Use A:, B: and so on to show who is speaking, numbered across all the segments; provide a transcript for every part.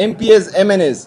A: MPs, MNAs,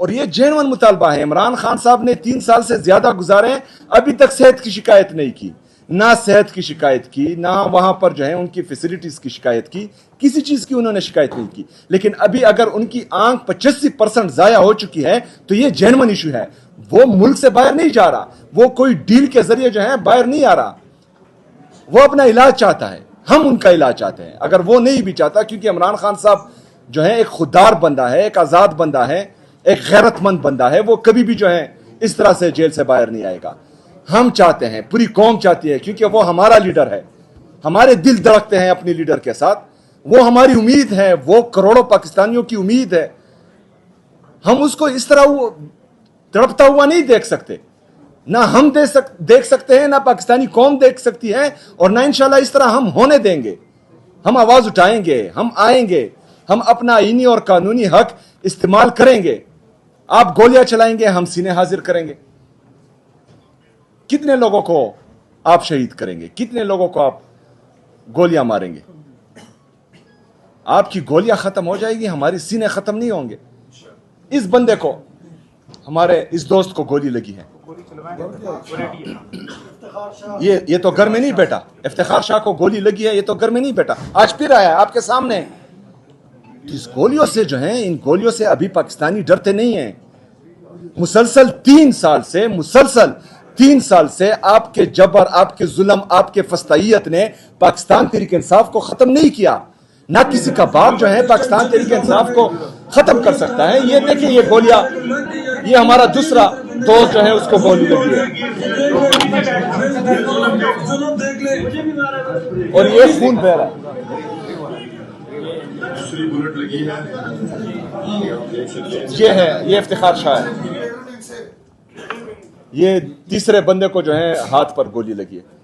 A: اور یہ genuine مطالبہ ہے. عمران خان صاحب نے 3 سال سے زیادہ گزارے ہیں, ابھی تک صحت کی شکایت نہیں کی, نہ صحت کی شکایت کی, نہ وہاں پر جو ہے ان کی فیسلٹیز کی شکایت کی, کسی چیز کی انہوں نے شکایت نہیں کی. لیکن ابھی اگر ان کی آنکھ 85% ضائع ہو چکی ہے تو یہ جینون ایشو ہے. وہ ملک سے باہر نہیں جا رہا, وہ کوئی ڈیل کے ذریعے جو ہے باہر نہیں آ رہا, وہ اپنا علاج چاہتا ہے, ہم ان کا علاج چاہتے ہیں. اگر وہ نہیں بھی چاہتا, کیونکہ عمران خان صاحب جو ہے ایک خوددار بندہ ہے, ایک آزاد بندہ ہے, ایک غیرت مند بندہ ہے, وہ کبھی بھی جو ہے اس طرح سے جیل سے باہر نہیں آئے گا. ہم چاہتے ہیں, پوری قوم چاہتی ہے, کیونکہ وہ ہمارا لیڈر ہے, ہمارے دل دھڑکتے ہیں اپنی لیڈر کے ساتھ, وہ ہماری امید ہے, وہ کروڑوں پاکستانیوں کی امید ہے. ہم اس کو اس طرح تڑپتا ہوا نہیں دیکھ سکتے, نہ ہم دیکھ سکتے ہیں, نہ پاکستانی قوم دیکھ سکتی ہے, اور نہ انشاءاللہ اس طرح ہم ہونے دیں گے. ہم آواز اٹھائیں گے, ہم آئیں گے, ہم اپنا آئینی اور قانونی حق استعمال کریں گے. آپ گولیاں چلائیں گے, ہم سینے حاضر کریں گے. کتنے لوگوں کو آپ شہید کریں گے, کتنے لوگوں کو آپ گولیاں ماریں گے؟ آپ کی گولیاں ختم ہو جائے گی, ہماری سینے ختم نہیں ہوں گے. اس بندے کو, ہمارے اس دوست کو گولی لگی ہے, یہ تو گھر میں نہیں بیٹھا. افتخار شاہ کو گولی لگی ہے, یہ تو گھر میں نہیں بیٹھا, آج پھر آیا آپ کے سامنے. اس گولیوں سے جو ہیں, ان گولیوں سے ابھی پاکستانی ڈرتے نہیں ہیں. مسلسل 3 سال سے آپ کے جبر, آپ کے ظلم, آپ کے فسطائیت نے پاکستان تحریک انصاف کو ختم نہیں کیا. نہ کسی کا باپ جو ہے پاکستان تحریک انصاف کو ختم کر سکتا ہے. یہ دیکھیں, یہ گولیاں, یہ ہمارا دوسرا دوست جو ہے اس کو گولی لگی ہے, اور یہ خون بہ رہا ہے. یہ ہے, یہ افتخار شاہ ہے. یہ تیسرے بندے کو جو ہے ہاتھ پر گولی لگی ہے.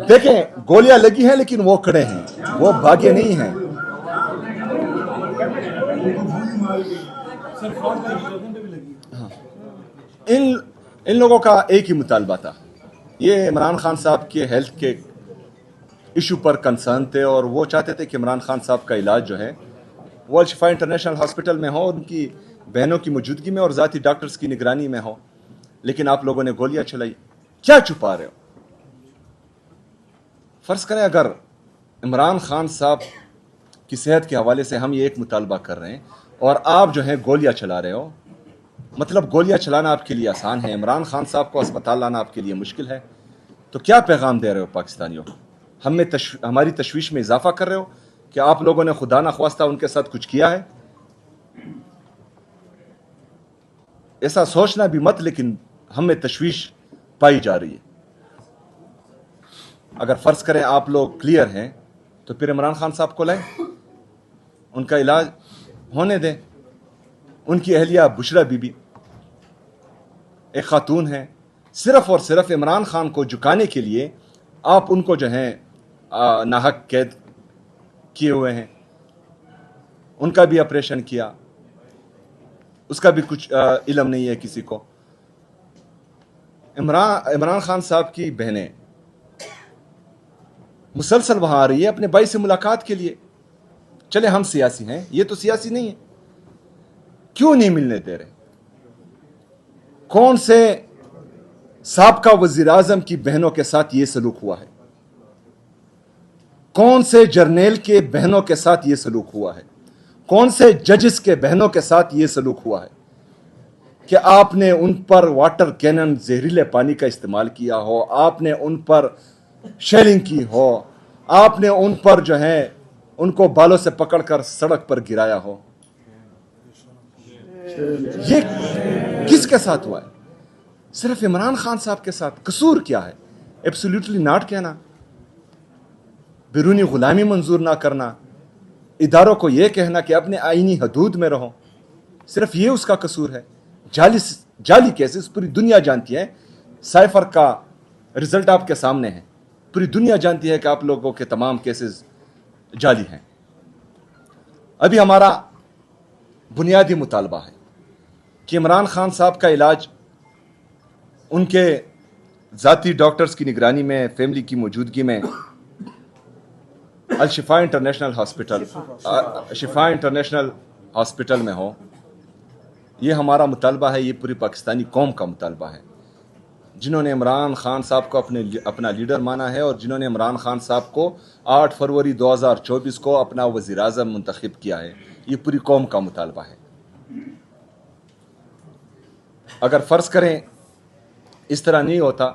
A: دیکھیں, گولیاں لگی ہیں لیکن وہ کھڑے ہیں, وہ بھاگے نہیں ہیں. ان لوگوں کا ایک ہی مطالبہ تھا. یہ عمران خان صاحب کے ہیلتھ کے ایشو پر کنسرن تھے, اور وہ چاہتے تھے کہ عمران خان صاحب کا علاج جو ہے وہ الشفا انٹرنیشنل ہاسپٹل میں ہو, ان کی بہنوں کی موجودگی میں اور ذاتی ڈاکٹرز کی نگرانی میں ہو. لیکن آپ لوگوں نے گولیاں چلائی. کیا چھپا رہے ہو؟ فرض کریں اگر عمران خان صاحب کی صحت کے حوالے سے ہم یہ ایک مطالبہ کر رہے ہیں اور آپ جو ہے گولیاں چلا رہے ہو, مطلب گولیاں چلانا آپ کے لیے آسان ہے, عمران خان صاحب کو اسپتال لانا آپ کے لیے مشکل ہے, تو کیا پیغام دے رہے ہو پاکستانیوں؟ ہماری تشویش میں اضافہ کر رہے ہو کہ آپ لوگوں نے خدا نخواستہ ان کے ساتھ کچھ کیا ہے. ایسا سوچنا بھی مت, لیکن ہمیں تشویش پائی جا رہی ہے. اگر فرض کریں آپ لوگ کلیئر ہیں تو پھر عمران خان صاحب کو لائیں, ان کا علاج ہونے دیں. ان کی اہلیہ بشرا بی بی ایک خاتون ہے, صرف اور صرف عمران خان کو جھکانے کے لیے آپ ان کو جو ہیں ناحق قید کیے ہوئے ہیں. ان کا بھی آپریشن کیا, اس کا بھی کچھ علم نہیں ہے کسی کو. عمران خان صاحب کی بہنیں مسلسل وہاں آ رہی ہے اپنے بھائی سے ملاقات کے لیے. چلے ہم سیاسی ہیں, یہ تو سیاسی نہیں ہے, کیوں نہیں ملنے دے رہے؟ کون سے سابقہ وزیر اعظم کی بہنوں کے ساتھ یہ سلوک ہوا ہے؟ کون سے جرنیل کے بہنوں کے ساتھ یہ سلوک ہوا ہے؟ کون سے ججز کے بہنوں کے ساتھ یہ سلوک ہوا ہے کہ آپ نے ان پر واٹر کینن, زہریلے پانی کا استعمال کیا ہو, آپ نے ان پر شیلنگ کی ہو, آپ نے ان پر جو ہے ان کو بالوں سے پکڑ کر سڑک پر گرایا ہو؟ یہ کس کے ساتھ ہوا ہے؟ صرف عمران خان صاحب کے ساتھ. قصور کیا ہے؟ ایبسولیوٹلی ناٹ کہنا, بیرونی غلامی منظور نہ کرنا, اداروں کو یہ کہنا کہ اپنے آئینی حدود میں رہو, صرف یہ اس کا قصور ہے. جعلی کیسز پوری دنیا جانتی ہے. سائفر کا رزلٹ آپ کے سامنے ہے, پوری دنیا جانتی ہے کہ آپ لوگوں کے تمام کیسز جعلی ہیں. ابھی ہمارا بنیادی مطالبہ ہے کہ عمران خان صاحب کا علاج ان کے ذاتی ڈاکٹرز کی نگرانی میں, فیملی کی موجودگی میں الشفا انٹرنیشنل ہاسپٹل شفا انٹرنیشنل ہاسپٹل میں ہو. یہ ہمارا مطالبہ ہے, یہ پوری پاکستانی قوم کا مطالبہ ہے, جنہوں نے عمران خان صاحب کو اپنا لیڈر مانا ہے اور جنہوں نے عمران خان صاحب کو 8 فروری 2024 کو اپنا وزیر اعظم منتخب کیا ہے. یہ پوری قوم کا مطالبہ ہے. اگر فرض کریں اس طرح نہیں ہوتا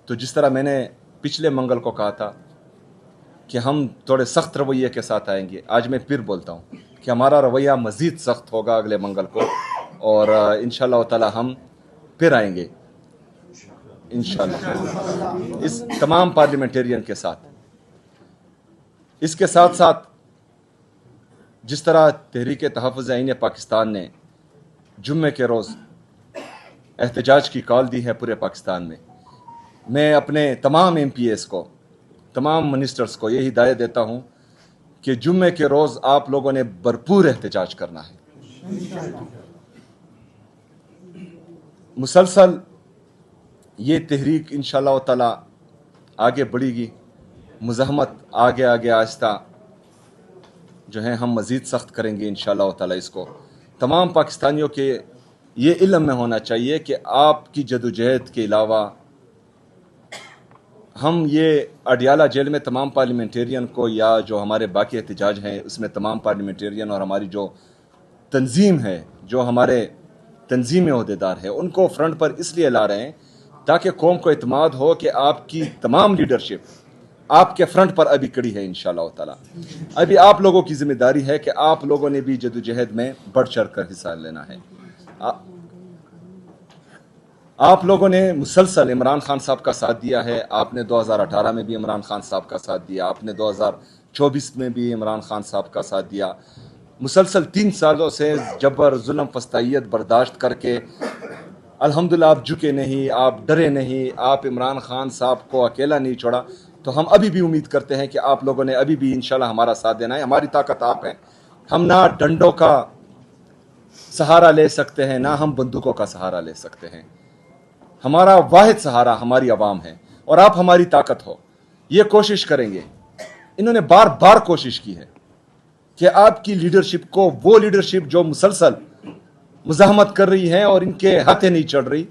A: تو جس طرح میں نے پچھلے منگل کو کہا تھا کہ ہم تھوڑے سخت رویے کے ساتھ آئیں گے, آج میں پھر بولتا ہوں کہ ہمارا رویہ مزید سخت ہوگا اگلے منگل کو, اور انشاءاللہ تعالی ہم پھر آئیں گے انشاءاللہ اس تمام پارلیمنٹیرین کے ساتھ. اس کے ساتھ ساتھ جس طرح تحریک تحفظ آئین پاکستان نے جمعے کے روز احتجاج کی کال دی ہے پورے پاکستان میں اپنے تمام ایم پی ایس کو, تمام منسٹرز کو یہ ہدایت دیتا ہوں کہ جمعے کے روز آپ لوگوں نے بھرپور احتجاج کرنا ہے. مسلسل یہ تحریک انشاءاللہ تعالی آگے بڑھے گی. مزاحمت آگے آہستہ جو ہے ہم مزید سخت کریں گے انشاءاللہ تعالی. اس کو تمام پاکستانیوں کے یہ علم میں ہونا چاہیے کہ آپ کی جدوجہد کے علاوہ ہم یہ اڈیالہ جیل میں تمام پارلیمنٹیرین کو, یا جو ہمارے باقی احتجاج ہیں اس میں تمام پارلیمنٹیرین اور ہماری جو تنظیم ہے, جو ہمارے تنظیم عہدیدار ہے, ان کو فرنٹ پر اس لیے لا رہے ہیں تاکہ قوم کو اعتماد ہو کہ آپ کی تمام لیڈرشپ آپ کے فرنٹ پر ابھی کڑی ہے انشاءاللہ تعالی. ابھی آپ لوگوں کی ذمہ داری ہے کہ آپ لوگوں نے بھی جدوجہد میں بڑھ چڑھ کر حصہ لینا ہے. آپ لوگوں نے مسلسل عمران خان صاحب کا ساتھ دیا ہے. آپ نے 2018 میں بھی عمران خان صاحب کا ساتھ دیا, آپ نے 2024 میں بھی عمران خان صاحب کا ساتھ دیا. مسلسل 3 سالوں سے جبر ظلم فستائیت برداشت کر کے الحمدللہ آپ جھکے نہیں, آپ ڈرے نہیں, آپ عمران خان صاحب کو اکیلا نہیں چھوڑا. تو ہم ابھی بھی امید کرتے ہیں کہ آپ لوگوں نے ابھی بھی انشاءاللہ ہمارا ساتھ دینا ہے. ہماری طاقت آپ ہیں. ہم نہ ڈنڈوں کا سہارا لے سکتے ہیں, نہ ہم بندوقوں کا سہارا لے سکتے ہیں. ہمارا واحد سہارا ہماری عوام ہے اور آپ ہماری طاقت ہو. یہ کوشش کریں گے. انہوں نے بار بار کوشش کی ہے کہ آپ کی لیڈرشپ کو, وہ لیڈرشپ جو مسلسل مزاحمت کر رہی ہے اور ان کے ہاتھیں نہیں چڑھ رہی,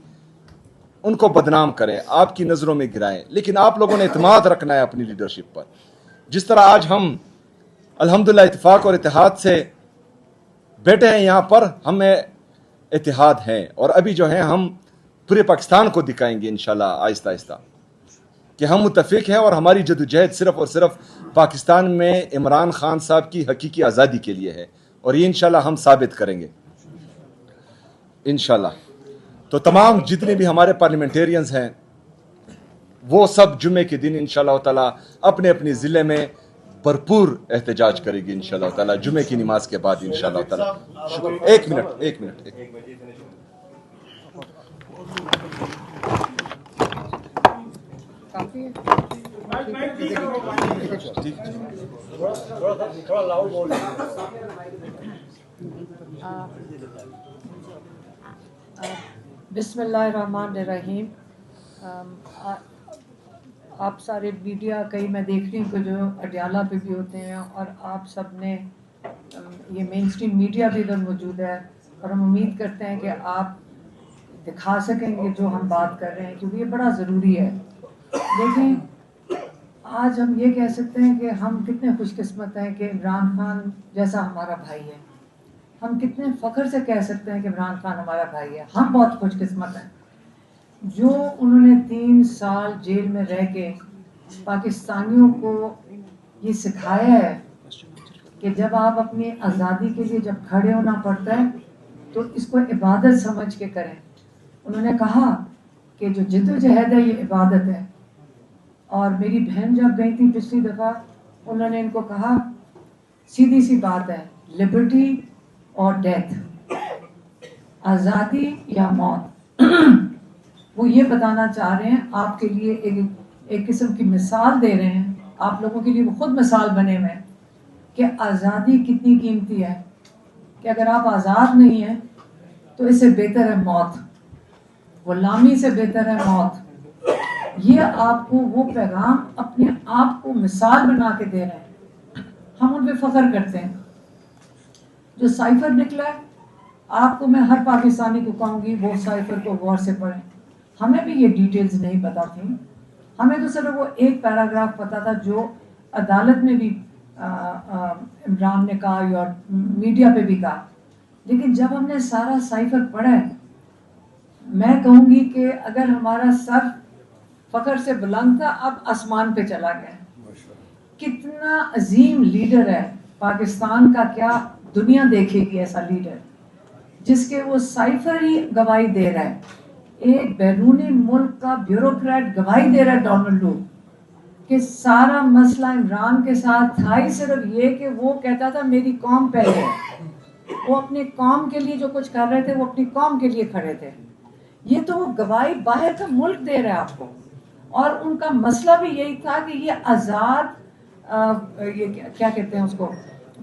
A: ان کو بدنام کریں, آپ کی نظروں میں گرائیں. لیکن آپ لوگوں نے اعتماد رکھنا ہے اپنی لیڈرشپ پر. جس طرح آج ہم الحمدللہ اتفاق اور اتحاد سے بیٹھے ہیں یہاں پر, ہمیں اتحاد ہیں اور ابھی جو ہے ہم پورے پاکستان کو دکھائیں گے انشاءاللہ آہستہ آہستہ کہ ہم متفق ہیں اور ہماری جدوجہد صرف اور صرف پاکستان میں عمران خان صاحب کی حقیقی آزادی کے لیے ہے, اور یہ انشاءاللہ ہم ثابت کریں گے انشاءاللہ. تو تمام جتنے بھی ہمارے پارلیمنٹیرینز ہیں وہ سب جمعے کے دن انشاءاللہ تعالی اپنے اپنے ضلع میں بھرپور احتجاج کرے گی انشاءاللہ تعالی جمعے کی نماز کے بعد انشاءاللہ تعالی. شکریہ. ایک منٹ.
B: بسم اللہ الرحمن الرحیم. آپ سارے میڈیا, کئی میں دیکھ رہی ہوں کہ جو اڈیالہ پہ بھی ہوتے ہیں, اور آپ سب نے یہ مین اسٹریم میڈیا بھی ادھر موجود ہے, اور ہم امید کرتے ہیں کہ آپ دکھا سکیں گے جو ہم بات کر رہے ہیں, کیونکہ یہ بڑا ضروری ہے. لیکن آج ہم یہ کہہ سکتے ہیں کہ ہم کتنے خوش قسمت ہیں کہ عمران خان جیسا ہمارا بھائی ہے. ہم کتنے فخر سے کہہ سکتے ہیں کہ عمران خان ہمارا بھائی ہے. ہم بہت خوش قسمت ہیں. جو انہوں نے 3 سال جیل میں رہ کے پاکستانیوں کو یہ سکھایا ہے کہ جب آپ اپنی آزادی کے لیے جب کھڑے ہونا پڑتا ہے تو اس کو عبادت سمجھ کے کریں. انہوں نے کہا کہ جو جدوجہد ہے یہ عبادت ہے. اور میری بہن جب گئی تھی پچھلی دفعہ, انہوں نے ان کو کہا سیدھی سی بات ہے, لبرٹی اور ڈیتھ, آزادی یا موت. وہ یہ بتانا چاہ رہے ہیں, آپ کے لیے ایک قسم کی مثال دے رہے ہیں. آپ لوگوں کے لیے وہ خود مثال بنے ہوئے ہیں کہ آزادی کتنی قیمتی ہے, کہ اگر آپ آزاد نہیں ہیں تو اس سے بہتر ہے موت, غلامی سے بہتر ہے موت. یہ آپ کو وہ پیغام اپنے آپ کو مثال بنا کے دے رہے ہیں ہم ان پہ فخر کرتے ہیں. جو سائفر نکلا ہے, آپ کو میں ہر پاکستانی کو کہوں گی وہ سائفر کو غور سے پڑھیں. ہمیں بھی یہ ڈیٹیلز نہیں پتا تھیں, ہمیں تو صرف وہ ایک پیراگراف پتا تھا جو عدالت میں بھی عمران نے کہا اور میڈیا پہ بھی کہا. لیکن جب ہم نے سارا سائفر پڑھا ہے, میں کہوں گی کہ اگر ہمارا سر فخر سے بلند تھا اب آسمان پہ چلا گیا. کتنا عظیم لیڈر ہے پاکستان کا, کیا دنیا دیکھے گی ایسا لیڈر جس کے وہ سائفر ہی گواہی دے رہا ہے. ایک بیرونی ملک کا بیوروکریٹ گواہی دے رہا ہے ڈونلڈ ٹرمپ کہ سارا مسئلہ عمران کے ساتھ تھا ہی صرف یہ کہ وہ کہتا تھا میری قوم پہلے ہے. وہ اپنی قوم کے لیے جو کچھ کر رہے تھے وہ اپنی قوم کے لیے کھڑے تھے. یہ تو وہ گواہی باہر کا ملک دے رہا ہے آپ کو. اور ان کا مسئلہ بھی یہی تھا کہ یہ آزاد یہ کیا کہتے ہیں اس کو,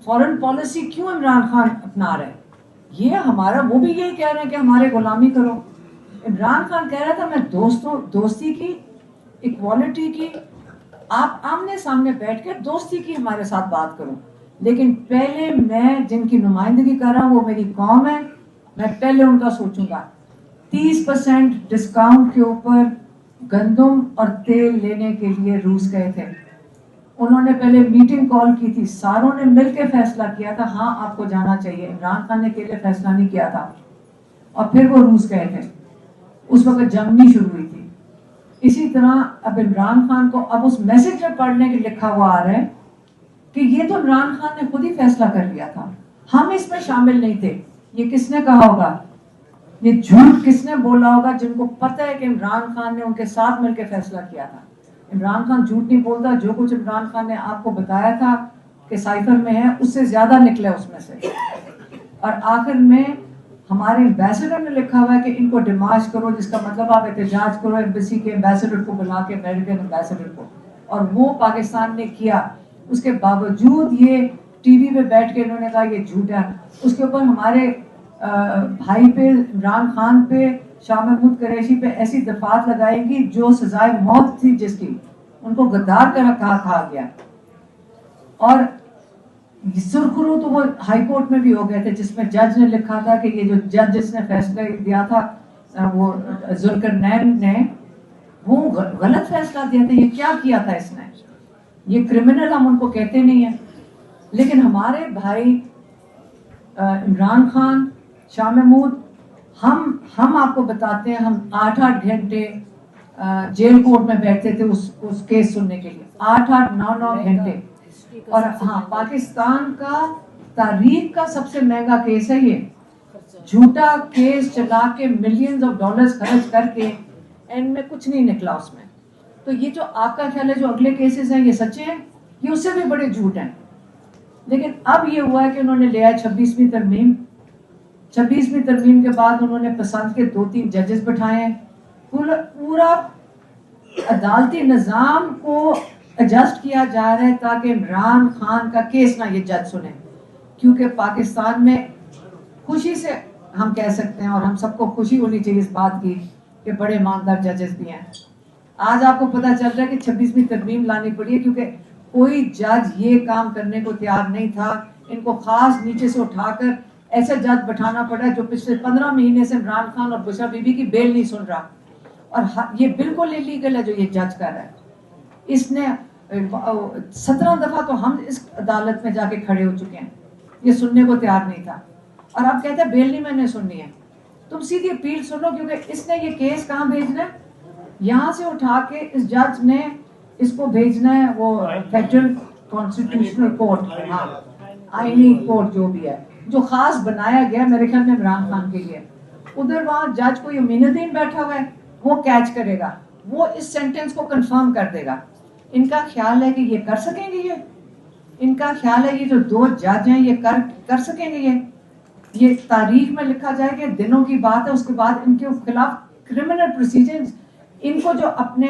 B: فورن پالیسی کیوں عمران خان اپنا رہے. یہ ہمارا, وہ بھی یہی کہہ رہے ہیں کہ ہمارے غلامی کرو. عمران خان کہہ رہا تھا میں دوستی کی, ایکوالٹی کی, آپ آمنے سامنے بیٹھ کے دوستی کی ہمارے ساتھ بات کرو, لیکن پہلے میں جن کی نمائندگی کر رہا ہوں وہ میری قوم ہے, میں پہلے ان کا سوچوں گا. 30% ڈسکاؤنٹ کے اوپر گندم اور تیل لینے کے لیے روس گئے تھے. انہوں نے پہلے میٹنگ کال کی تھی, ساروں نے مل کے فیصلہ کیا تھا ہاں آپ کو جانا چاہیے. عمران خان نے اکیلے فیصلہ نہیں کیا تھا. اور پھر وہ روس گئے تھے, اس وقت جنگ نہیں شروع ہوئی تھی. اسی طرح اب عمران خان کو اب اس میسج میں پڑھنے کے لکھا ہوا آ رہا ہے کہ یہ تو عمران خان نے خود ہی فیصلہ کر لیا تھا, ہم اس میں شامل نہیں تھے. یہ کس نے کہا ہوگا, یہ جھوٹ کس نے بولا ہوگا جن کو پتہ ہے کہ عمران خان نے ان کے ساتھ مل کے فیصلہ کیا تھا. عمران خان جھوٹ نہیں بولتا, جو کچھ عمران خان نے آپ کو بتایا تھا کہ سائفر میں ہے اس سے زیادہ نکلے اس میں سے. اور آخر میں ہمارے ایمبیسڈر نے لکھا ہوا ہے کہ ان کو ڈیمارچ کرو, جس کا مطلب آپ احتجاج کرو ایمبیسی کے ایمبیسڈر کو بلا کے, امریکن ایمبیسڈر کو. اور وہ پاکستان نے کیا. اس کے باوجود یہ ٹی وی پہ بیٹھ کے انہوں نے کہا یہ جھوٹ ہے. اس کے اوپر ہمارے بھائی پہ, عمران خان پہ, شاہ محمود قریشی پہ ایسی دفعات لگائے گی جو سزائے موت تھی جس کی, ان کو غدار کا کہا گیا. اور سرخرو تو وہ ہائی کورٹ میں بھی ہو گئے تھے جس میں جج نے لکھا تھا کہ یہ جو جج جس نے فیصلہ دیا تھا وہ ذوالقرنین نے, وہ غلط فیصلہ دیا تھا. یہ کیا کیا تھا اس نے, یہ کرمنل ہم ان کو کہتے نہیں ہیں. لیکن ہمارے بھائی عمران خان, شاہ محمود, ہم آپ کو بتاتے ہیں, ہم 8 گھنٹے جیل کورٹ میں بیٹھتے تھے اس کیس سننے کے لیے, 9 گھنٹے. اور ہاں, پاکستان کا تاریخ کا سب سے مہنگا کیس ہے یہ. جھوٹا کیس چلا کے ملینز آف ڈالرز خرچ کر کے اینڈ میں کچھ نہیں نکلا اس میں. تو یہ جو آپ کا خیال ہے جو اگلے کیسز ہیں یہ سچے ہیں, یہ اس سے بھی بڑے جھوٹ ہیں. لیکن اب یہ ہوا ہے کہ انہوں نے لیا 26ویں ترمیم. 26ویں ترمیم کے بعد انہوں نے پسند کے 2-3 ججز بٹھائے ہیں. پورا عدالتی نظام کو ایڈجسٹ کیا جا رہا ہے تاکہ عمران خان کا کیس نہ یہ جج سنیں. کیونکہ پاکستان میں خوشی سے ہم کہہ سکتے ہیں, اور ہم سب کو خوشی ہونی چاہیے اس بات کی کہ بڑے ایماندار ججز بھی ہیں. آج آپ کو پتہ چل رہا ہے کہ 26ویں ترمیم لانی پڑی ہے کیونکہ کوئی جج یہ کام کرنے کو تیار نہیں تھا. ان کو خاص نیچے سے اٹھا کر ایسے جج بٹھانا پڑا جو پچھلے 15 مہینے سے عمران خان اور بشرا بی بی کی بیل نہیں سن رہا. اور یہ بالکل انلیگل ہے جو یہ جج کر رہا ہے. اس نے 17 دفعہ تو ہم اس عدالت میں جا کے کھڑے ہو چکے ہیں, یہ سننے کو تیار نہیں تھا. اور اب کہتے ہیں بیل نہیں میں نے سننی ہے. تم سیدھی اپیل سنو, کیونکہ اس نے یہ کیس کہاں بھیجنا ہے, یہاں سے اٹھا کے اس جج نے اس کو بھیجنا ہے وہ فیڈرل کانسٹیٹیوشنل کورٹ, ہاں آئینی کورٹ جو بھی ہے, جو خاص بنایا گیا میرے خیال میں عمران خان کے لیے. ادھر وہاں جج کو یمین الدین بیٹھا ہوا ہے, وہ کیچ کرے گا, وہ اس سینٹنس کو کنفرم کر دے گا. ان کا خیال ہے کہ یہ کر سکیں گے, ان کا خیال ہے یہ جو 2 جج ہیں یہ کر سکیں گے. یہ تاریخ میں لکھا جائے کہ دنوں کی بات ہے. اس کے بعد ان کے خلاف کرمنل پروسیجرز, ان کو جو اپنے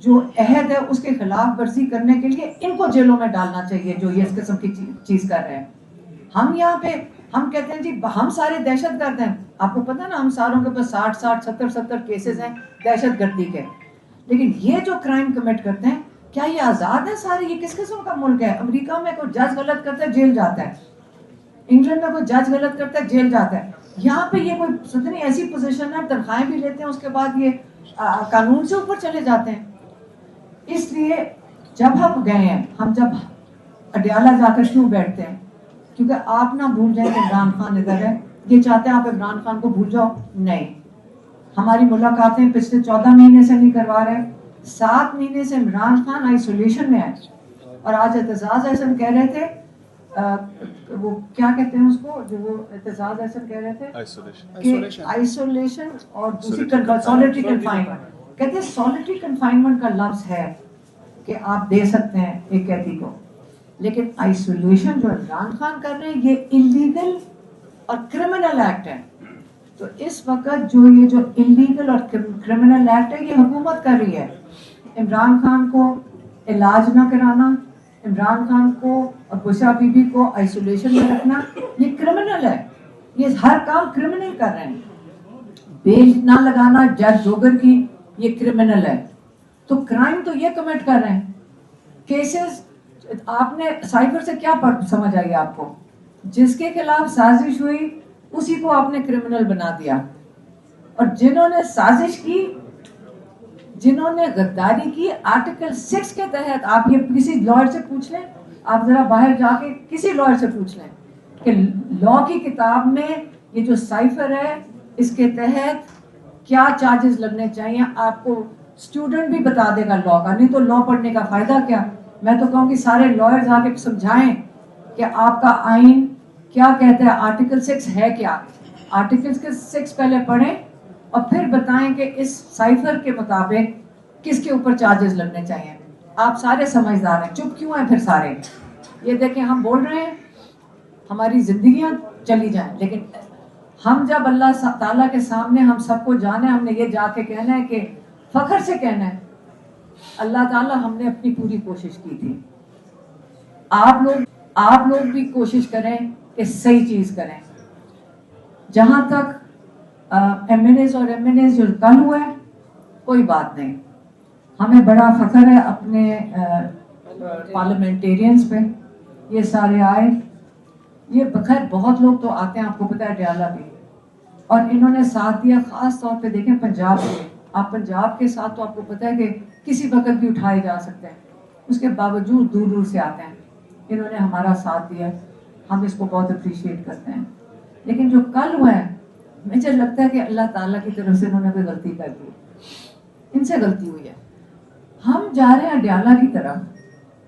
B: جو عہد ہے اس کے خلاف ورزی کرنے کے لیے ان کو جیلوں میں ڈالنا چاہیے جو یہ اس قسم کی چیز کر رہے ہیں. ہم یہاں پہ ہم کہتے ہیں جی ہم سارے دہشت گرد ہیں. آپ کو پتہ نا ہم ساروں کے پاس 60 70 کیسز ہیں دہشت گردی کے. لیکن یہ جو کرائم کمٹ کرتے ہیں کیا یہ آزاد ہے سارے؟ یہ کس قسم کا ملک ہے؟ امریکہ میں کوئی جج غلط کرتا ہے جیل جاتا ہے, انگلینڈ میں کوئی جج غلط کرتا ہے جیل جاتا ہے. یہاں پہ یہ کوئی اتنی ایسی پوزیشن ہے, تنخواہیں بھی لیتے ہیں, اس کے بعد یہ قانون سے اوپر چلے جاتے ہیں. اس لیے جب ہم گئے ہیں, ہم جب اڈیالہ جا کر کیوں بیٹھتے ہیں؟ کیونکہ آپ نہ بھول جائیں کہ عمران خان ادھر ہے. یہ چاہتے ہیں آپ عمران خان کو بھول جاؤ؟ نہیں. ہماری ملاقاتیں پچھلے 14 مہینے سے نہیں کروا رہے, 7 مہینے سے عمران خان آئسولیشن میں ہے. اور آج اعتزاز احسن کہہ رہے تھے, وہ کیا کہتے ہیں اس کو, جو وہ اعتزاز احسن کہہ رہے تھے کہ آئسولیشن اور دوسری سولیٹری کنفائنمنٹ, کہتے ہیں سولیٹری کنفائنمنٹ کا لفظ ہے کہ آپ دے سکتے ہیں ایک قیدی کو, لیکن آئسولیشن جو عمران خان کر رہے ہیں یہ انلیگل اور کرمنل ایکٹ ہے. تو اس وقت جو انلیگل اور کرمنل ایکٹ ہے یہ حکومت کر رہی ہے. عمران خان کو علاج نہ کرانا, عمران خان کو اور بشرا بی بی کو آئسولیشن میں رکھنا, یہ کرمنل ہے. یہ ہر کام کرمنل کر رہے ہیں. بیل نہ لگانا جج جوگر کی, یہ کرمنل ہے. تو کرائم تو یہ کمٹ کر رہے ہیں. کیسز آپ نے سائفر سے کیا سمجھ آئی آپ کو؟ جس کے خلاف سازش ہوئی اسی کو آپ نے کرمنل بنا دیا. اور جنہوں نے سازش کی, جنہوں نے غداری کی, آرٹیکل 6 کے تحت, آپ یہ کسی لائر سے پوچھ لیں, آپ ذرا باہر جا کے کسی لائر سے پوچھ لیں کہ لا کی کتاب میں یہ جو سائفر ہے اس کے تحت کیا چارجز لگنے چاہیے. آپ کو اسٹوڈنٹ بھی بتا دے گا لا کا, نہیں تو لا پڑھنے کا فائدہ کیا. میں تو کہوں کہ سارے لائرز آ کے سمجھائیں کہ آپ کا آئین کیا کہتا ہے, آرٹیکل 6 ہے کیا. آرٹیکل 6 پہلے پڑھیں اور پھر بتائیں کہ اس سائفر کے مطابق کس کے اوپر چارجز لگنے چاہیے. آپ سارے سمجھدار ہیں, چپ کیوں ہیں پھر سارے؟ یہ دیکھیں ہم بول رہے ہیں ہماری زندگیاں چلی جائیں, لیکن ہم جب اللہ تعالیٰ کے سامنے ہم سب کو جانے, ہم نے یہ جا کے کہنا ہے کہ فخر سے کہنا ہے اللہ تعالیٰ ہم نے اپنی پوری کوشش کی تھی. آپ لوگ بھی کوشش کریں کہ صحیح چیز کریں. جہاں تک ایم این ایز اور ایم این ایز جو کل ہوا ہے کوئی بات نہیں, ہمیں بڑا فخر ہے اپنے پارلیمنٹیرینز پہ. یہ سارے آئے, یہ بخیر بہت لوگ تو آتے ہیں, آپ کو پتہ ہے ڈیالہ بھی, اور انہوں نے ساتھ دیا. خاص طور پہ دیکھیں پنجاب میں, آپ پنجاب کے ساتھ تو آپ کو پتہ ہے کہ کسی وقت بھی اٹھائے جا سکتے ہیں, اس کے باوجود دور دور سے آتے ہیں. انہوں نے ہمارا ساتھ دیا, ہم اس کو بہت اپریشیٹ کرتے ہیں. لیکن جو کل ہوا ہے مجھے لگتا ہے کہ اللہ تعالیٰ کی طرف سے انہوں نے کوئی غلطی کر دی, ان سے غلطی ہوئی ہے. ہم جا رہے ہیں ڈیالہ کی طرف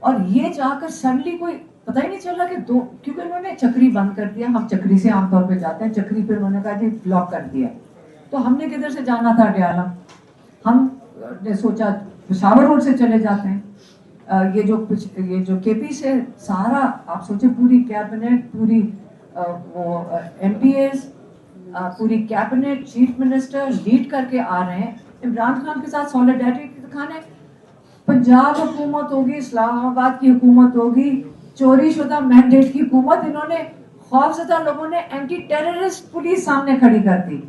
B: اور یہ جا کر سڈنلی کوئی پتہ ہی نہیں چلا کہ کیونکہ انہوں نے چکری بند کر دیا. ہم چکری سے عام طور پہ جاتے ہیں, چکری پہ انہوں نے کہا جی بلاک کر دیا. تو ہم نے کدھر سے جانا تھا ڈیالہ؟ ہم نے سوچا پشاور روڈ سے چلے جاتے ہیں. یہ جو کے پی سے سارا آپ سوچیں پوری کیبنٹ, پوری وہ ایم پی ایز, پوری کیبنٹ, چیف منسٹر لیڈ کر کے آ رہے ہیں عمران خان کے ساتھ سولیڈیرٹی دکھانے. پنجاب حکومت ہوگی, اسلام آباد کی حکومت ہوگی, چوری شدہ مینڈیٹ کی حکومت, انہوں نے خوفزدہ لوگوں نے اینٹی ٹیررسٹ پولیس سامنے کھڑی کر دی.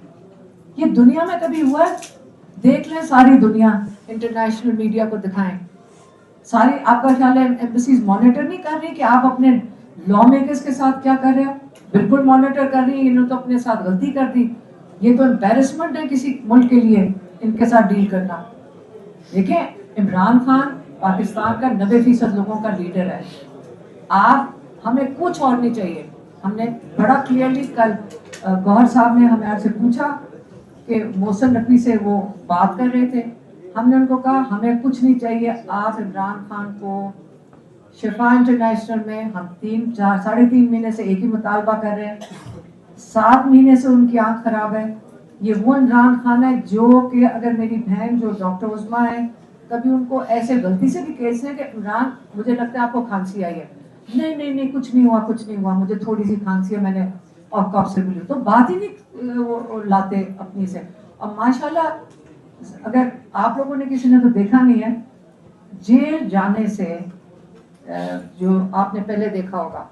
B: یہ دنیا میں کبھی ہوا ہے؟ دیکھ لیں ساری دنیا, انٹرنیشنل میڈیا کو دکھائیں. ساری آپ کا خیال ہے ایمبیسیز مانیٹر نہیں کر رہی کہ آپ اپنے لا میکرز کے ساتھ کیا کر رہے ہو؟ بالکل مانیٹر کر رہی ہیں. انہوں نے تو اپنے ساتھ غلطی کر دی. یہ تو امبیرسمنٹ ہے کسی ملک کے لیے ان کے ساتھ ڈیل کرنا. دیکھیں عمران خان پاکستان کا 90% لوگوں کا لیڈر ہے. آپ ہمیں کچھ اور نہیں چاہیے. ہم نے بڑا کلیئرلی کل گوہر صاحب نے ہمیں آپ سے پوچھا کہ محسن نقوی سے وہ بات کر رہے تھے, ہم نے ان کو کہا ہمیں کچھ نہیں چاہیے, آپ عمران خان کو شفا انٹرنیشنل میں ہم 3.5 مہینے سے ایک ہی مطالبہ کر رہے ہیں. 7 مہینے سے ان کی آنکھ خراب ہے. یہ وہ عمران خان ہے جو کہ اگر میری بہن جو ڈاکٹر عظمیٰ ہے کبھی ان کو ایسے غلطی سے بھی کہتے ہیں کہ عمران مجھے لگتا ہے آپ کو کھانسی آئی ہے, نہیں کچھ نہیں ہوا, مجھے تھوڑی سی کھانسی ہے, میں نے اور کف سے ملی, تو بات ہی نہیں وہ لاتے اپنی سے. اور ماشاءاللہ اگر آپ لوگوں نے کسی نے تو دیکھا نہیں ہے, جیل جانے سے جو آپ نے پہلے دیکھا ہوگا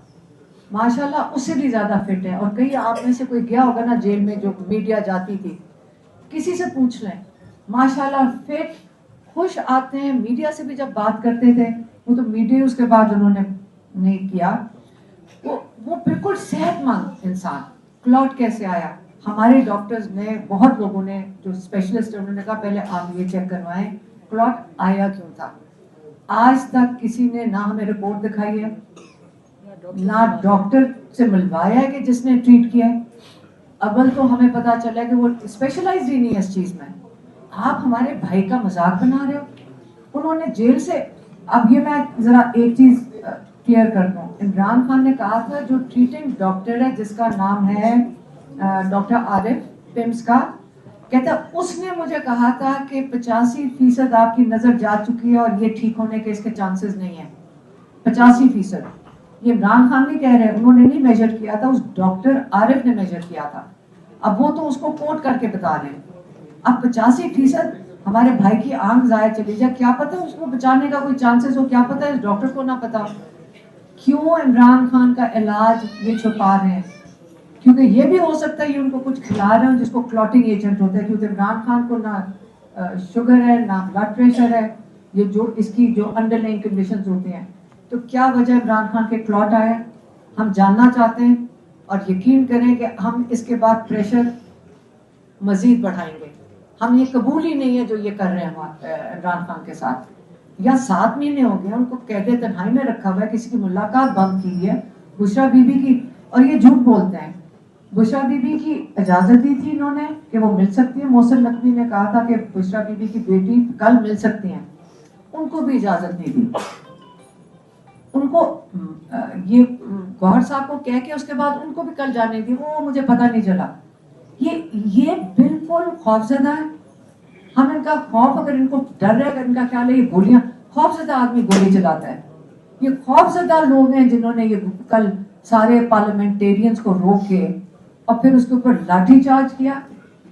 B: ماشاءاللہ اس سے بھی زیادہ فٹ ہے. اور کئی آپ میں سے کوئی گیا ہوگا نا جیل میں جو میڈیا جاتی تھی, کسی سے پوچھ لیں, ماشاءاللہ فٹ, خوش آتے ہیں. میڈیا سے بھی جب بات کرتے تھے, وہ تو میڈیا اس کے بعد انہوں نے نہیں کیا, وہ بالکل صحت مند انسان. کلاٹ کیسے آیا؟ ہمارے ڈاکٹرز نے, بہت لوگوں نے جو اسپیشلسٹ ہیں, انہوں نے کہا پہلے آپ یہ چیک کروائیں کلاٹ آیا کیوں تھا. آج تک کسی نے نہ ہمیں رپورٹ دکھائی ہے, نہ ڈاکٹر سے ملوایا ہے کہ جس نے ٹریٹ کیا ہے. اول تو ہمیں پتا چلا کہ وہ اسپیشلائز ہی نہیں ہے اس چیز میں. آپ ہمارے بھائی کا مذاق بنا رہے ہو. انہوں نے جیل سے, اب یہ میں ذرا ایک چیز کلیئر کر دوں, عمران خان نے کہا تھا جو ٹریٹنگ ڈاکٹر ہے جس کا نام ہے ڈاکٹر عارف پیمس کا, کہتا اس نے مجھے کہا تھا کہ 85% آپ کی نظر جا چکی ہے اور یہ ٹھیک ہونے کے اس کے چانسز نہیں ہیں. 85%. یہ عمران خان نہیں کہہ رہے, انہوں نے نہیں میجر کیا تھا, اس ڈاکٹر عارف نے میجر کیا تھا. اب وہ تو اس کو کوٹ کر کے بتا رہے ہیں. اب 85% ہمارے بھائی کی آنکھ ضائع چلی جائے, کیا پتا اس کو بچانے کا کوئی چانسز ہو, کیا پتا اس ڈاکٹر کو نہ پتا. کیوں عمران خان کا علاج یہ چھپا رہے ہیں؟ کیونکہ یہ بھی ہو سکتا ہے یہ ان کو کچھ کھلا رہے ہیں جس کو کلاٹنگ ایجنٹ ہوتا ہے, کیونکہ عمران خان کو نہ شوگر ہے نہ بلڈ پریشر ہے, یہ جو اس کی جو انڈر لائن کنڈیشنز ہوتی ہیں. تو کیا وجہ عمران خان کے کلاٹ آئے, ہم جاننا چاہتے ہیں. اور یقین کریں کہ ہم اس کے بعد پریشر مزید بڑھائیں گے. ہم یہ قبول ہی نہیں ہے جو یہ کر رہے ہیں عمران خان کے ساتھ. یا 7 مہینے ہو گئے ان کو قید تنہائی میں رکھا ہوا ہے, کسی کی ملاقات بند کی ہے بشرا بی بی کی, اور یہ جھوٹ بولتے ہیں. بشرا بی بی کی اجازت دی تھی انہوں نے کہ وہ مل سکتی ہے. محسن نقوی نے کہا تھا کہ بشرا بی بی کی بیٹی کل مل سکتی ہیں, ان کو بھی اجازت نہیں دی. ان کو یہ گوہر صاحب کو کہہ کے اس کے بعد ان کو بھی کل جانے دی, وہ مجھے پتہ نہیں چلا. یہ بالکل خوفزدہ ہے. ہم ان کا خوف, اگر ان کو ڈر ہے, اگر ان کا خیال ہے یہ گولیاں, خوفزدہ آدمی گولی چلاتا ہے. یہ خوفزدہ لوگ ہیں جنہوں نے یہ کل سارے پارلیمنٹیرینز کو روک کے اور پھر اس کے اوپر لاٹھی چارج کیا.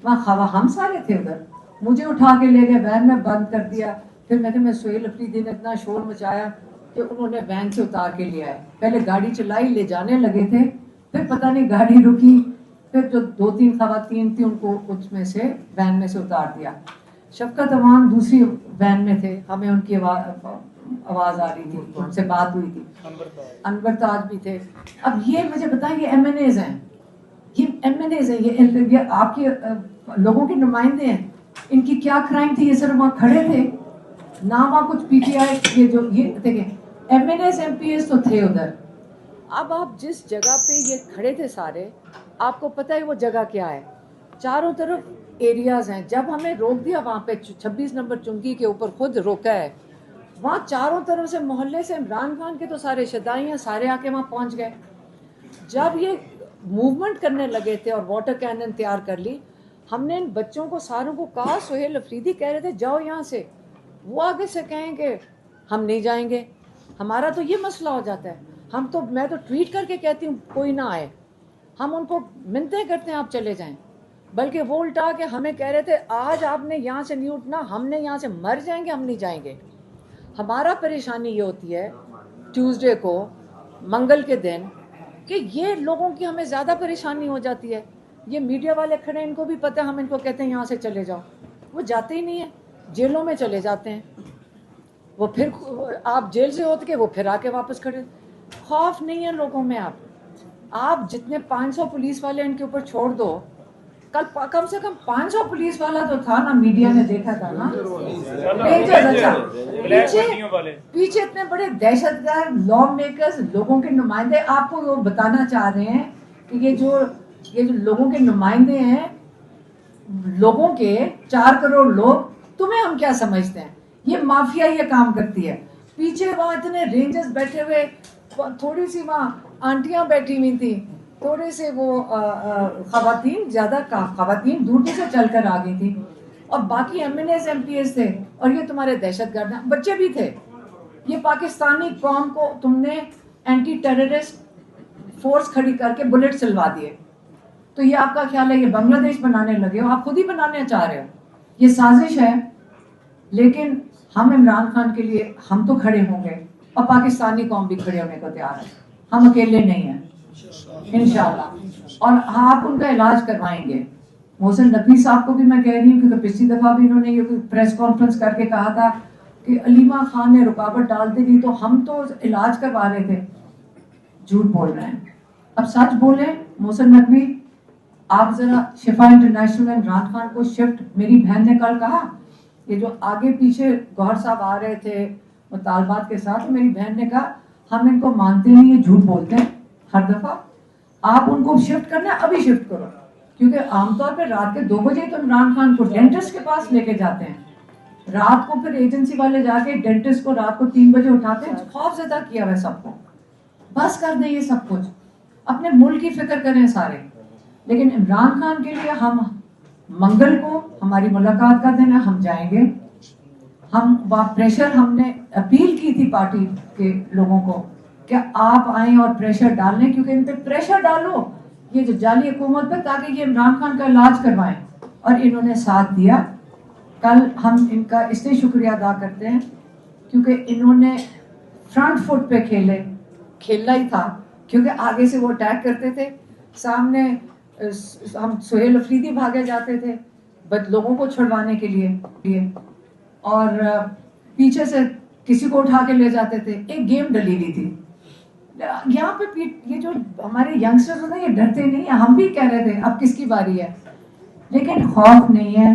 B: وہاں ہم سارے تھے ادھر, مجھے اٹھا کے لے گئے, وین میں بند کر دیا. پھر میں سہیل افریدی نے اتنا شور مچایا کہ انہوں نے وین سے اتار کے لیا ہے. پہلے گاڑی چلائی, لے جانے لگے تھے, پھر پتہ نہیں گاڑی رکی, پھر جو 2-3 خواتین تھیں ان کو اس میں سے وین میں سے اتار دیا. شفقت عوام دوسری وین میں تھے, ہمیں ان کی آواز آ رہی تھی, ان سے بات ہوئی تھی. انور تاج بھی تھے. اب یہ مجھے بتائیں, یہ ایم این ایز ہیں, یہ ایم این ایز ہیں, یہ آپ کے لوگوں کے نمائندے ہیں. ان کی کیا کرائم تھی؟ یہ صرف وہاں کھڑے تھے, نہ وہاں کچھ پی ٹی آئی, یہ جو یہ دیکھیں M N As M P As تو تھے ادھر. اب آپ جس جگہ پہ یہ کھڑے تھے سارے, آپ کو پتہ ہے وہ جگہ کیا ہے؟ چاروں طرف ایریاز ہیں. جب ہمیں روک دیا وہاں پہ 26 نمبر چنکی کے اوپر, خود روکا ہے, وہاں چاروں طرف سے محلے سے عمران خان کے تو سارے شدائی ہیں, سارے آ کے وہاں پہنچ گئے. جب یہ موومنٹ کرنے لگے تھے اور واٹر کینن تیار کر لی, ہم نے ان بچوں کو ساروں کو کہا, سہیل افریدی کہہ رہے تھے جاؤ یہاں سے, وہ آگے سے کہیں کہ ہم نہیں جائیں گے. ہمارا تو یہ مسئلہ ہو جاتا ہے. میں تو ٹویٹ کر کے کہتی ہوں کوئی نہ آئے, ہم ان کو منتیں کرتے ہیں آپ چلے جائیں, بلکہ وہ الٹا کہ ہمیں کہہ رہے تھے آج آپ نے یہاں سے نہیں اٹھنا, ہم نے یہاں سے مر جائیں گے, ہم نہیں جائیں گے. ہمارا پریشانی یہ ہوتی ہے ٹیوزڈے کو, منگل کے دن, کہ یہ لوگوں کی ہمیں زیادہ پریشانی ہو جاتی ہے. یہ میڈیا والے کھڑے, ان کو بھی پتہ ہے, ہم ان کو کہتے ہیں یہاں سے چلے جاؤ, وہ جاتے ہی نہیں ہیں, جیلوں میں چلے جاتے ہیں. وہ پھر آپ جیل سے ہوتے کہ وہ پھر آ کے واپس کھڑے. خوف نہیں ہے لوگوں میں. آپ جتنے 500 پولیس والے ان کے اوپر چھوڑ دو, کل کم سے کم 500 پولیس والا تو تھا نا, میڈیا نے دیکھا تھا نا, پیچھے اتنے بڑے دہشت گرد لا میکرز, لوگوں کے نمائندے. آپ کو وہ بتانا چاہ رہے ہیں کہ یہ جو لوگوں کے نمائندے ہیں, لوگوں کے 4 کروڑ لوگ, تمہیں ہم کیا سمجھتے ہیں؟ یہ مافیا یہ کام کرتی ہے. پیچھے وہاں اتنے رینجرز بیٹھے ہوئے, تھوڑی سی وہاں آنٹیاں بیٹھی ہوئی تھیں, تھوڑے سے وہ خواتین, زیادہ خواتین دور سے چل کر آ گئی تھیں, اور باقی M N As M P As تھے, اور یہ تمہارے دہشت گرد ہیں, بچے بھی تھے. یہ پاکستانی قوم کو تم نے اینٹی ٹیررسٹ فورس کھڑی کر کے بلٹ چلوا دیے. تو یہ آپ کا خیال ہے یہ بنگلہ دیش بنانے لگے ہو؟ آپ خود ہی بنانے چاہ رہے ہو. یہ سازش ہے. لیکن ہم عمران خان کے لیے ہم تو کھڑے ہوں گے, اور پاکستانی قوم بھی کھڑے ہونے کو تیار ہے. ہم اکیلے نہیں ہیں انشاءاللہ, اور آپ ان کا علاج کروائیں گے. محسن نقوی صاحب کو بھی میں کہہ رہی ہوں کیونکہ پچھلی دفعہ بھی انہوں نے یہ پریس کانفرنس کر کے کہا تھا کہ علیمہ خان نے رکاوٹ ڈال دی تھی تو ہم تو علاج کروا رہے تھے. جھوٹ بول رہے ہیں. اب سچ بولیں. محسن نقوی آپ ذرا شفا انٹرنیشنل میں عمران خان کو شفٹ, میری بہن نے کل کہا یہ جو آگے پیچھے گوہر صاحب آ رہے تھے مطالبات کے ساتھ, میری بہن نے کہا ہم ان کو مانتے نہیں, یہ جھوٹ بولتے ہیں ہر دفعہ. آپ ان کو شفٹ کرنا ہے ابھی شفٹ کرو, کیونکہ عام طور پہ رات کے 2 بجے تو عمران خان کو ڈینٹسٹ کے پاس لے کے جاتے ہیں, رات کو پھر ایجنسی والے جا کے ڈینٹسٹ کو رات کو 3 بجے اٹھاتے ہیں. خوف زدہ کیا ہوا سب کو. بس کر دیں یہ سب کچھ, اپنے ملک کی فکر کریں سارے. لیکن عمران خان کے لیے ہم منگل کو ہماری ملاقات کا دن ہے, ہم جائیں گے. ہم پریشر, ہم نے اپیل کی تھی پارٹی کے لوگوں کو کہ آپ آئیں اور پریشر ڈالیں, کیونکہ ان پہ پریشر ڈالو یہ جو جعلی حکومت پہ, تاکہ یہ عمران خان کا علاج کروائیں. اور انہوں نے ساتھ دیا. کل ہم ان کا اس لیے شکریہ ادا کرتے ہیں کیونکہ انہوں نے فرنٹ فٹ پہ کھیلنا ہی تھا, کیونکہ آگے سے وہ اٹیک کرتے تھے, سامنے ہم سہیل افریدی بھاگے جاتے تھے لوگوں کو چھڑوانے کے لیے, اور پیچھے سے کسی کو اٹھا کے لے جاتے تھے. ایک گیم ڈلی ہوئی تھی یہاں پہ. یہ جو ہمارے ینگسٹرز ہوتے ہیں یہ ڈرتے نہیں ہیں. ہم بھی کہہ رہے تھے اب کس کی باری ہے, لیکن خوف نہیں ہے.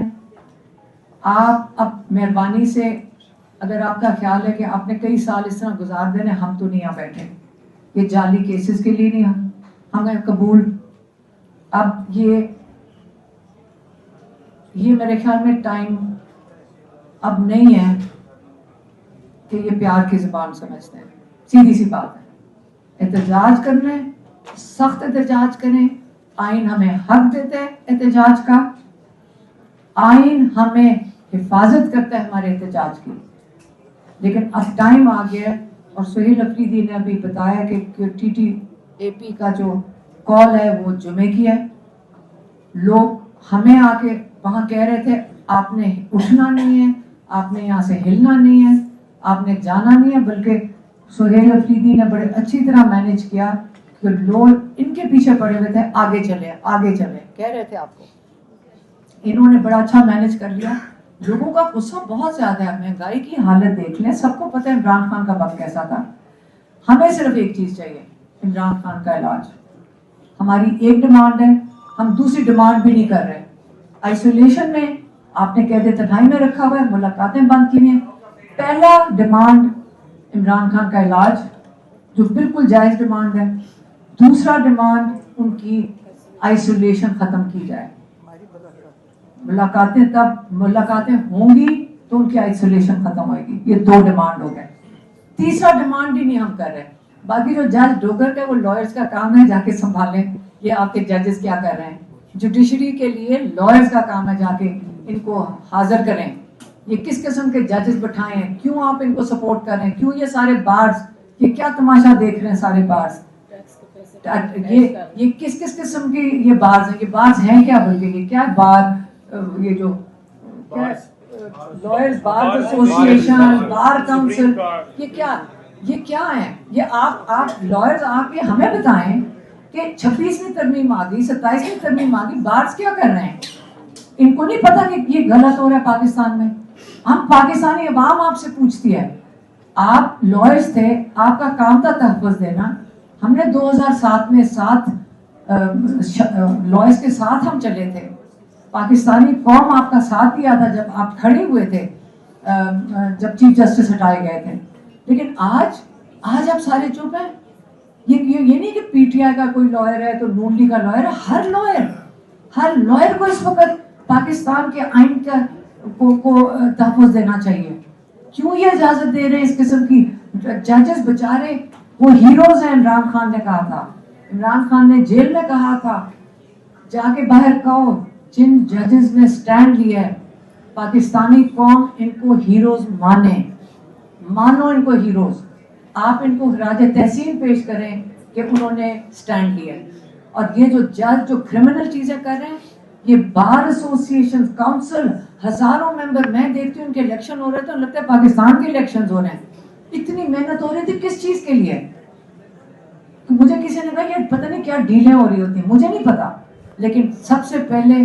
B: آپ اب مہربانی سے, اگر آپ کا خیال ہے کہ آپ نے کئی سال اس طرح گزار دینے, ہم تو نہیں آ بیٹھے یہ جعلی کیسز کے لیے, نہیں ہمیں قبول. اب یہ میرے خیال میں ٹائم اب نہیں ہے کہ یہ پیار کی زبان سمجھتے ہیں. سیدھی سی بات ہے, احتجاج کرنا ہے, سخت احتجاج کریں. آئین ہمیں حق دیتا ہے احتجاج کا, آئین ہمیں حفاظت کرتا ہے ہمارے احتجاج کی. لیکن اب ٹائم آ گیا, اور سہیل افریدی نے ابھی بتایا کہ ٹی ٹی اے پی کا جو کال ہے وہ جمعے کی ہے. لوگ ہمیں آ کے وہاں کہہ رہے تھے آپ نے اٹھنا نہیں ہے, آپ نے یہاں سے ہلنا نہیں ہے, آپ نے جانا نہیں ہے. بلکہ سہیل افریدی نے بڑے اچھی طرح مینج کیا کہ لوگ ان کے پیچھے پڑے ہوئے تھے, آگے چلے کہہ رہے تھے آپ کو. انہوں نے بڑا اچھا مینج کر لیا. لوگوں کا غصہ بہت زیادہ ہے, مہنگائی کی حالت دیکھ لیں, سب کو پتہ ہے عمران خان کا وقت کیسا تھا. ہمیں صرف ایک چیز چاہیے, عمران خان کا علاج. ہماری ایک ڈیمانڈ ہے, ہم دوسری ڈیمانڈ بھی نہیں کر رہے. آئسولیشن میں آپ نے قید تنہائی میں رکھا ہوا ہے, ملاقاتیں بند کی ہوئی ہیں. پہلا ڈیمانڈ عمران خان کا علاج, جو بالکل جائز ڈیمانڈ ہے. دوسرا ڈیمانڈ ان کی آئسولیشن ختم کی جائے. ملاقاتیں ہوں گی تو ان کی آئسولیشن ختم ہوئے گی. یہ 2 ڈیمانڈ ہو گئے. تیسرا ڈیمانڈ ہی نہیں ہم کر رہے. باقی جو جج ڈوگر کا وہ لائرز کا کام ہے جا کے سنبھالیں, یہ آپ کے ججز کیا کر رہے ہیں. جوڈیشری کے لیے لائرز کا کام ہے جا کے ان کو حاضر کریں. یہ کس قسم کے ججز بٹھائے ہیں, کیوں آپ ان کو سپورٹ کر رہے ہیں, کیوں یہ سارے بارز, یہ کیا تماشا دیکھ رہے ہیں سارے بارز. یہ کس قسم کے یہ بارز ہیں, یہ بارز ہیں کیا, بلکہ یہ کیا بار, یہ جو لائرز بار ایسوسیشن, بار کاؤنسل, یہ کیا ہے. یہ آپ لائرز آ کے ہمیں بتائیں کہ 26ویں ترمیم آ گئی, 27ویں ترمیم آ گئی, بارز کیا کر رہے ہیں. ان کو نہیں پتا کہ یہ غلط ہو رہا ہے پاکستان میں. ہم پاکستانی عوام آپ سے پوچھتی ہے, آپ لائرز تھے, آپ کا کام تھا تحفظ دینا. ہم نے 2007 میں 7 لائرز کے ساتھ ہم چلے تھے. پاکستانی قوم آپ کا ساتھ دیا تھا جب آپ کھڑے ہوئے تھے, جب چیف جسٹس ہٹائے گئے تھے. لیکن آج آپ سارے چپ ہیں. یہ نہیں کہ پی ٹی آئی کا کوئی لائر ہے تو نون لیگ کا لائر ہے. ہر لائر کو اس وقت پاکستان کے آئین کو تحفظ دینا چاہیے. کیوں یہ اجازت دے رہے ہیں اس قسم کی. ججز بچارے وہ ہیروز ہیں. عمران خان نے کہا تھا, عمران خان نے جیل میں کہا تھا, جا کے باہر کہو جن ججز نے سٹینڈ لیا ہے, پاکستانی قوم ان کو ہیروز مانو ان کو ہیروز. آپ ان کو خراج تحسین پیش کریں کہ انہوں نے سٹینڈ لیا. اور یہ جو جج جو کرمنل چیزیں کر رہے ہیں, یہ بار ایسوسیشن, کاؤنسل, ہزاروں ممبر, میں دیکھتی ہوں ان کے الیکشن ہو رہے تھے, لگتا ہے پاکستان کے الیکشنز ہو رہے ہیں. اتنی محنت ہو رہی تھی کس چیز کے لیے. مجھے کسی نے کہا یہ پتہ نہیں کیا ڈیلیں ہو رہی ہوتی ہیں, مجھے نہیں پتا. لیکن سب سے پہلے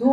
B: 2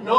C: 9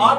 C: 8